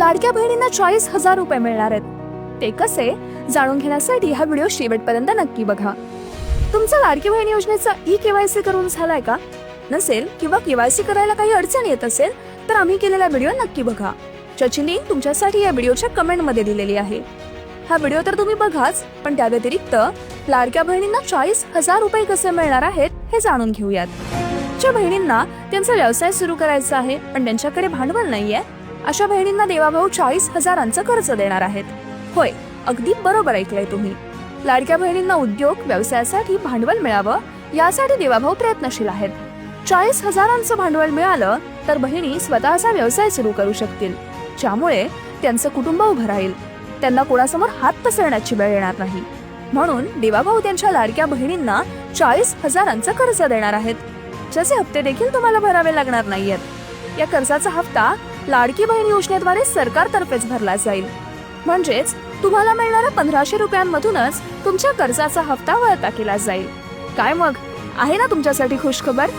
लाडक्या बहिणींना 40,000 रुपये मिळणार आहेत। ते कसे जाणून घेण्यासाठी हा व्हिडिओ शेवटपर्यंत नक्की बघा। तुमचा लाडकी बहीण योजनेचा ई-केवायसी करून झालाय का? नसेल किंवा केवायसी करायला काही अडचण येत असेल तर आम्ही केलेला व्हिडिओ नक्की बघा, ज्याची लिंक तुमच्यासाठी या व्हिडिओच्या कमेंट मध्ये दिलेली आहे। हा व्हिडिओ तर तुम्ही बघाच, पण त्या व्यतिरिक्त लाडक्या बहिणींना 40,000 रुपये कसे मिळणार आहेत हे जाणून घेऊयात। ज्या बहिणींना त्यांचा व्यवसाय सुरू करायचा आहे पण त्यांच्याकडे भांडवल नाहीये, अशा बहिणींना देवाभाऊ 40,000चं कर्ज देणार आहेत। होय, अगदी बरोबर ऐकलंय तुम्ही। लाडक्या बहिणींना उद्योग व्यवसायासाठी भांडवल मिळावं यासाठी देवाभाऊ प्रयत्नशील आहेत। 40,000चं भांडवल मिळालं तर बहिणी स्वतःचा व्यवसाय सुरू करू शकतील, ज्यामुळे त्यांचं कुटुंब उभं राहील, त्यांना कोणासमोर हात पसरण्याची वेळ येणार नाही। म्हणून देवाभाऊ त्यांच्या लाडक्या बहिणींना 40,000चं कर्ज देणार आहेत, ज्याचे हप्ते देखील तुम्हाला भरावे लागणार नाहीयेत। या कर्जाचा हप्ता लाडकी बहीण योजनेद्वारे सरकारतर्फेच भरला जाईल, म्हणजेच तुम्हाला मिळणाऱ्या 1,500 रुपयांमधूनच तुमच्या कर्जाचा हप्ता वळता केला जाईल। काय मग, आहे ना तुमच्यासाठी खुश खबर?